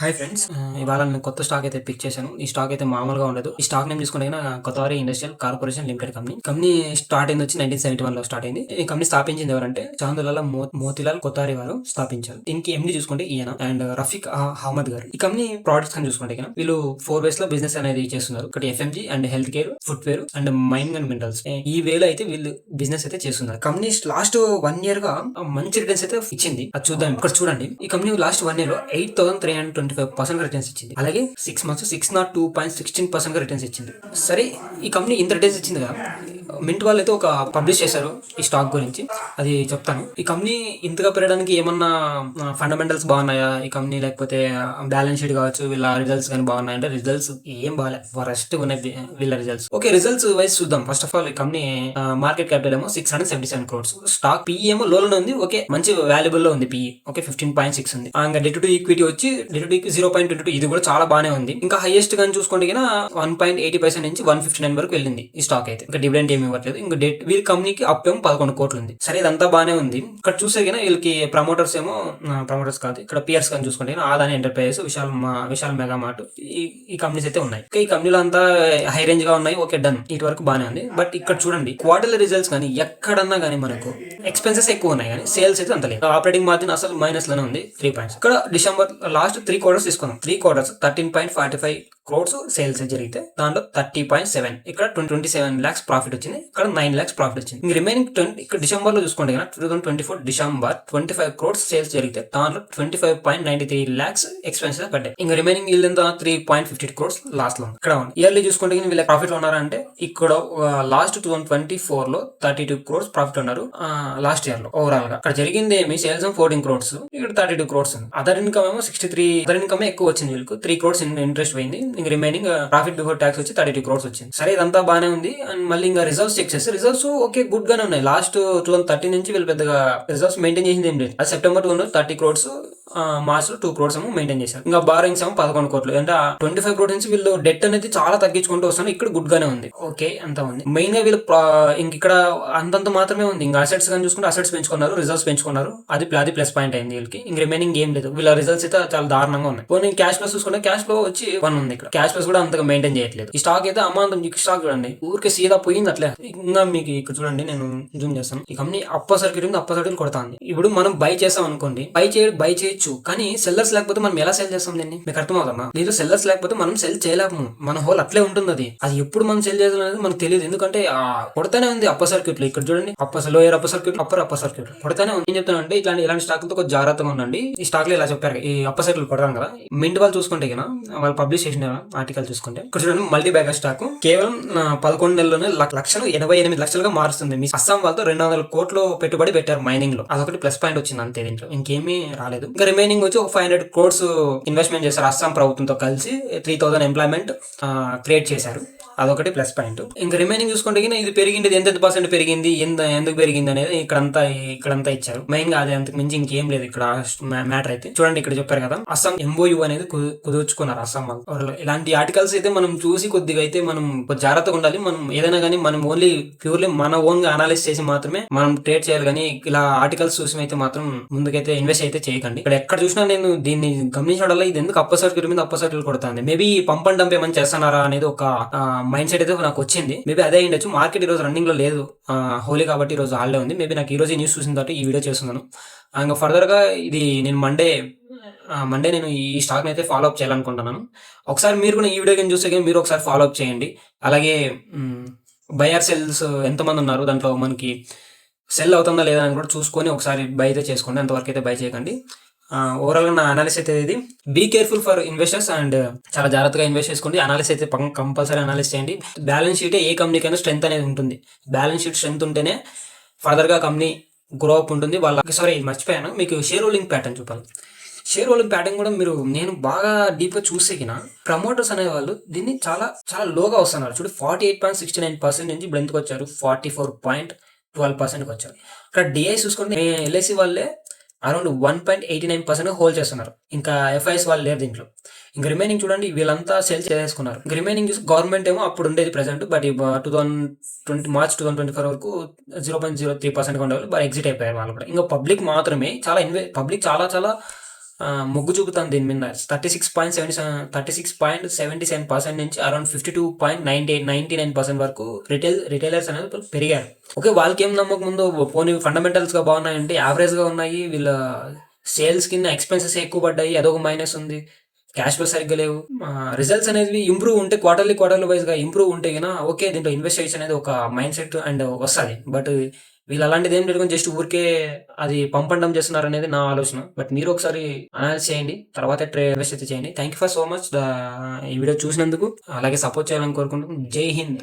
Hi friends. ఇవాళ నేను కొత్త స్టాక్ అయితే పిక్ చేశాను. ఈ స్టాక్ అయితే మామూలుగా ఉండదు. ఈ స్టాక్ నేమ్ చూసుకుంటే Godavari industrial corporation limited company start అయింది వచ్చి 1971 లో స్టార్ట్ అయింది. ఈ కంపెనీ స్థాపించింది ఎవరంటే చాందులాల మోతిలాల్ కొతారి వారు స్థాపించారు. దీనికి ఎండి చూసుకుంటే ఈయన అండ్ రఫీక్ అహ్మద్ గారు. ఈ కంపెనీ ప్రొడక్ట్స్ అని చూసుకుంటే వీళ్ళు 4 వేస్ లో బిజినెస్ అనేది చేస్తున్నారు. ఒకటి FMG and health care, food wear and mining and minerals. ఈ వేలో అయితే వీళ్ళు బిజినెస్ అయితే చేస్తున్నారు. కంపెనీ లాస్ట్ 1 year గా మంచి రిటర్న్స్ అయితే ఇచ్చింది. అది చూద్దాం. ఇక్కడ చూడండి, ఈ కంపెనీ లాస్ట్ 1 year లో 8,325% రిటర్న్స్ ఇచ్చింది. అలాగే 6 months 602.16% రిటర్న్స్ ఇచ్చింది. సరే, ఈ కంపెనీ ఇంత రిటర్న్స్ ఇచ్చింది కదా, మింట్ వాళ్ళు అయితే ఒక పబ్లిష్ చేశారు ఈ స్టాక్ గురించి. అది చెప్తాను. ఈ కంపెనీ ఇంతగా పెరగడానికి ఏమన్నా ఫండమెంటల్స్ బాగున్నాయా ఈ కంపెనీ, లేకపోతే బ్యాలెన్స్ షీట్ కావచ్చు, వీళ్ళ రిజల్ట్స్ కానీ బాగున్నాయి అంటే రిజల్ట్స్ ఏం బాగాలే, ఫరెస్ట్ ఉన్నాయి వీళ్ళ రిజల్ట్స్. ఓకే, రిజల్ట్స్ వైజ్ చూద్దాం. ఫస్ట్ ఆఫ్ ఆల్, ఈ కంపెనీ మార్కెట్ క్యాపిటల్ ఏమో 677 crores, స్టాక్ పిఈ ఏమో లోలోనే ఉంది. ఓకే, మంచి వాల్యుబుల్ లో ఉంది. పిఈ ఓకే 15.6 ఉంది. ఇంకా డెట్ టు ఈక్విటీ వచ్చి 0.22, ఇది కూడా చాలా బాగానే ఉంది. ఇంకా హైయెస్ట్ గా చూసుకుంటే 1.80% నుంచి 159 వరకు వెళ్ళింది ఈ స్టాక్ అయితే. ఇంకా డివిడెండ్ ఏమి ఇవ్వట్లేదు. ఇంకా డెట్ వీళ్ళ కంపెనీకి అప్ ఏమో 11 crores ఉంది. సరే, ఇదంతా బాగానే ఉంది. ఇక్కడ చూస్తే వీళ్ళకి ప్రమోటర్స్ కాదు, ఇక్కడ పియర్స్ కానీ చూసుకుంటే Adani enterprises, Vishal mega mart, ఈ కంపెనీస్ అయితే ఉన్నాయి. ఈ కంపెనీలో అంతా హై రేంజ్ గా ఉన్నాయి. ఓకే, డన్, ఇటు వరకు బాగానే ఉంది. బట్ ఇక్కడ చూడండి, క్వార్టర్లీ రిజల్ట్స్ కానీ ఎక్కడన్నా కానీ మనకు ఎక్స్పెన్సెస్ ఎక్కువ ఉన్నాయి కానీ సేల్స్ అయితే అంత లేదు. ఆపరేటింగ్ మార్జిన్ అసలు మైనస్ లోనే ఉంది, 3 points. ఇక్కడ డిసెంబర్ లాస్ట్ 3 quarters తీసుకున్నాం. 3 quarters 13.45 crores సేల్స్ జరిగితే దాంట్లో 30.7, ఇక్కడ 27 lakhs ప్రాఫిట్ వచ్చింది. ఇక్కడ 9 lakhs ప్రాఫిట్ వచ్చింది. ఇంక రిమైనింగ్ ఇక్కడ డిసెంబర్ లో చూసుకుంటే 2024 డిసెంబర్ 25 crores సేల్స్ జరిగితే దాంట్లో 25.93 lakhs ఎక్స్పెన్సెస్ పడ్డాయి. ఇంకా రిమైనింగ్ వీళ్ళంతా 3.50 crores లాస్ట్ లో. ఇక్కడ ఇయర్లీ చూసుకుంటే వీళ్ళ ప్రాఫిట్ లో ఉన్నారంటే ఇక్కడ లాస్ట్ 2024 లో 32 crores ప్రాఫిట్ ఉన్నారు లాస్ట్ ఇయర్ లో ఓవరాల్ గా. ఇక్కడ జరిగింది ఏమి, సేల్స్ 14 crores, ఇక్కడ 32 crores ఉంది. అదర్ ఇన్కమ్ ఏమో 63, అదర్ ఇన్కమ్ ఎక్కువ వచ్చింది వీళ్ళకి. 3 crores ఇంట్రెస్ట్ పోయింది. ఇంకా రిమైనింగ్ ప్రాఫిట్ బిఫోర్ ట్యాక్స్ వచ్చి 32 crores వచ్చింది. సరే, ఇదంతా బాగానే ఉంది. అండ్ మళ్ళీ ఇంకా రిజల్ట్స్ చెక్ చేస్తే రిజల్ట్స్ ఓకే గుడ్ గానే ఉన్నాయి. లాస్ట్ 2013 నుంచి వీళ్ళు పెద్దగా రిజల్ట్స్ మెయింటైన్ చేసింది ఏం లేదు. అది సెప్టెంబర్ 2 30 crores, మార్చ్ లో 2 crores ఏమో మెయింటైన్ చేశారు. ఇంకా బారోయింగ్స్ ఏమో 11 crores, అంటే 25 crores నుంచి వీళ్ళు డెట్ అనేది చాలా తగ్గించుకుంటూ వస్తున్నారు. ఇక్కడ గుడ్ గానే ఉంది. ఓకే, అంతా ఉంది. మెయిన్ గా వీళ్ళు ఇంక ఇక్కడ అంతంత మాత్రమే ఉంది. ఇంకా అసెట్స్ కానీ చూసుకుంటే అసెట్స్ పెంచుకున్నారు, రిజల్ట్స్ పెంచుకున్నారు. అది ప్లస్ పాయింట్ అయింది వీళ్ళకి. ఇంక రిమైనింగ్ ఏం లేదు. వీళ్ళ రిజల్ట్స్ అయితే చాలా దారుణంగా ఉన్నాయి. పోనీ క్యాష్ ఫ్లో చూసుకుంటే క్యాష్ ఫ్లో వచ్చి 1 ఉంది. ఇక్కడ క్యాష్ ఫ్లోస్ కూడా అంతగా మెయింటైన్ చేయట్లేదు. ఈ స్టాక్ అయితే అమాంతం. ఈ స్టాక్ చూడండి, ఊరికే సీదా పోయింది అట్లే. ఇంకా మీకు ఇక్కడ చూడండి, నేను జూమ్ చేస్తాను. ఈ కంపెనీ అప్పర్ సర్క్యూట్ ఉంది, అప్పర్ సర్క్యూట్ కొడతాంది. ఇప్పుడు మనం బై చేస్తాం అనుకోండి, బై చేయొచ్చు, కానీ సెల్లర్స్ లేకపోతే మనం ఎలా సెల్ చేస్తాం దీన్ని? మీకు అర్థమవుతుందా? దీంట్లో సెల్లర్స్ లేకపోతే మనం సెల్ చేయలేము. మన హోల్ అట్లే ఉంటుంది. అది ఎప్పుడు మనం సెల్ చేయాలి అనేది మనకు తెలియదు. ఎందుకంటే కొడతానే ఉంది అప్పర్ సర్క్యూట్ లో. ఇక్కడ చూడండి, lower upper circuit, upper circuit కొడతానే ఉంది. ఏం చెప్తాను అంటే, ఇలాంటి స్టాక్లతో కొంచెం జాగ్రత్తగా ఉండండి. ఈ స్టాక్ లో ఇలా చెప్పారు, ఈ అప్పర్ సర్క్యూట్ కొడతాం కదా. మింట్ వాళ్ళు చూసుకుంటే వాళ్ళు పబ్లిష్ చేసిన ఆర్టికల్ చూసుకుంటే ఇక్కడ చూడండి, మల్టీ బ్యాగర్ స్టాక్ కేవలం 11 నెలల్లోనే 1,88 లక్షలుగా మారుస్తుంది. మీ అస్సాం వాళ్ళతో 200 కోట్లు పెట్టుబడి పెట్టారు మైనింగ్ లో. అదొకటి ప్లస్ పాయింట్ వచ్చింది అంతే. దీంట్లో ఇంకేమీ రాలేదు. ఇంకా రిమైనింగ్ వచ్చి 500 crores ఇన్వెస్ట్మెంట్ చేశారు అస్సాం ప్రభుత్వంతో కలిసి. 3,000 ఎంప్లాయ్మెంట్ క్రియేట్ చేశారు. అదొకటి ప్లస్ పాయింట్. ఇంకా రిమైనింగ్ చూసుకుంటే ఇది పెరిగింది, ఎంత పర్సెంట్ పెరిగింది, ఎందుకు పెరిగింది అనేది ఇక్కడంతా ఇచ్చారు. మెయిన్ గా అది అంతకు మించి ఇంకేం లేదు ఇక్కడ మ్యాటర్ అయితే. చూడండి, ఇక్కడ చెప్పారు కదా, అస్సాం MOU అనేది కుదుర్చుకున్నారు అస్సాం వాళ్ళు. ఇలాంటి ఆర్టికల్స్ అయితే మనం చూసి కొద్దిగా అయితే మనం జాగ్రత్తగా ఉండాలి. మనం ఏదైనా కానీ మనం ఓన్లీ ప్యూర్లీ మన ఓన్ గా అనాలిసిస్ చేసి మాత్రమే మనం ట్రేడ్ చేయాలి. కానీ ఇలా ఆర్టికల్స్ చూసి అయితే మాత్రం ముందుకైతే ఇన్వెస్ట్ అయితే చేయకండి. ఇక్కడ ఎక్కడ చూసినా నేను దీన్ని గమనించడం, ఇది ఎందుకు అప్పర్ సర్క్యూట్ మీద అప్పర్ సర్క్యూట్ కొడుతుంది, మేబీ పంప్ అండ్ డంప్ ఏమని చేస్తున్నారా అనేది ఒక మైండ్ సెట్ అయితే నాకు వచ్చింది. మేబీ అదే ఉండొచ్చు. మార్కెట్ ఈ రోజు రన్నింగ్ లో లేదు, హోలీ కాబట్టి ఈ రోజు హాలిడే ఉంది. మేబీ నాకు ఈ రోజు న్యూస్ చూసిన తర్వాత ఈ వీడియో చేస్తున్నాను. ఇంకా ఫర్దర్ గా ఇది నేను మండే నేను ఈ స్టాక్ అయితే ఫాలో అప్ చేయాలనుకుంటున్నాను. ఒకసారి మీరు కూడా ఈ వీడియో కానీ చూస్తే కానీ మీరు ఒకసారి ఫాలో అప్ చేయండి. అలాగే బయర్ సెల్స్ ఎంతమంది ఉన్నారు, దాంట్లో మనకి సెల్ అవుతుందా లేదా అని కూడా చూసుకొని ఒకసారి బై అయితే చేసుకోండి. అంతవరకు అయితే బై చేయకండి. ఓవరాల్ గా నా అనాలిసిస్ అయితే ఇది. Be careful for investors and చాలా జాగ్రత్తగా ఇన్వెస్ట్ చేసుకోండి. అనాలిసిస్ అయితే కంపల్సరీ అనాలిసిస్ చేయండి. బ్యాలెన్స్ షీట్ ఏ కంపెనీకైనా స్ట్రెంత్ అనేది ఉంటుంది. బ్యాలెన్స్ షీట్ స్ట్రెంత్ ఉంటేనే ఫర్దర్ గా కంపెనీ గ్రో అప్ ఉంటుంది. సారీ, మర్చిపోయాను, మీకు షేర్ హోల్డింగ్ ప్యాటర్న్ చూపాలి. షేర్ హోల్డింగ్ ప్యాటర్న్ కూడా నేను బాగా డీప్ గా చూసే ప్రమోటర్స్ అనే వాళ్ళు దీన్ని చాలా చాలా లోగా వస్తున్నారు. చూడు, 48.69% నుంచి ఇప్పుడు ఎందుకు వచ్చారు, 44.12% వచ్చారు. ఇక్కడ డిఐ చూసుకుంటే LIC వాళ్ళే అరౌండ్ 1.89% హోల్డ్ చేస్తున్నారు. ఇంకా FIs వాళ్ళు లేరు దీంట్లో. ఇంకా రిమైనింగ్ చూడండి, వీళ్ళంతా సేల్ చేసుకున్నారు. ఇంకా రిమైనింగ్ చూసి గవర్నమెంట్ ఏమో అప్పుడు ఉండేది ప్రెసెంట్, బట్ 2020 మార్చ్ 2024 వరకు 0.03% ఉండేవాళ్ళు, బట్ ఎగ్జిట్ అయిపోయారు వాళ్ళు కూడా. ఇంకా పబ్లిక్ మాత్రమే పబ్లిక్ చాలా మొగ్గు చూపుతాను దీని మీద. 36.77% నుంచి అరౌండ్ 52.99% వరకు రిటైలర్స్ అనేది పెరిగారు. ఓకే, వాళ్ళకేం నమ్మకం ఉందో పోనీ ఫండమెంటల్స్గా బాగున్నాయంటే యావరేజ్గా ఉన్నాయి. వీళ్ళ సేల్స్ కింద ఎక్స్పెన్సెస్ ఎక్కువ పడ్డాయి, అదొక మైనస్ ఉంది. క్యాష్ ఫ్లో సరిగ్గా లేవు. రిజల్ట్స్ అనేది ఇంప్రూవ్ ఉంటే క్వార్టర్లీ వైజ్గా ఇంప్రూవ్ ఉంటే కన్నా ఓకే, దీంట్లో ఇన్వెస్ట్ చేయొచ్చు అనేది ఒక మైండ్ సెట్ అండ్ వస్తుంది. బట్ వీళ్ళు అలాంటిది ఏం పెట్టుకొని జస్ట్ ఊరికే అది పంపడం చేస్తున్నారు అనేది నా ఆలోచన. బట్ మీరు ఒకసారి అనాలిసిస్ చేయండి, తర్వాత ఇన్వెస్ట్ అయితే చేయండి. Thank you for so much ఈ వీడియో చూసినందుకు. అలాగే సపోర్ట్ చేయాలని కోరుకుంటున్నాను. జై హింద్.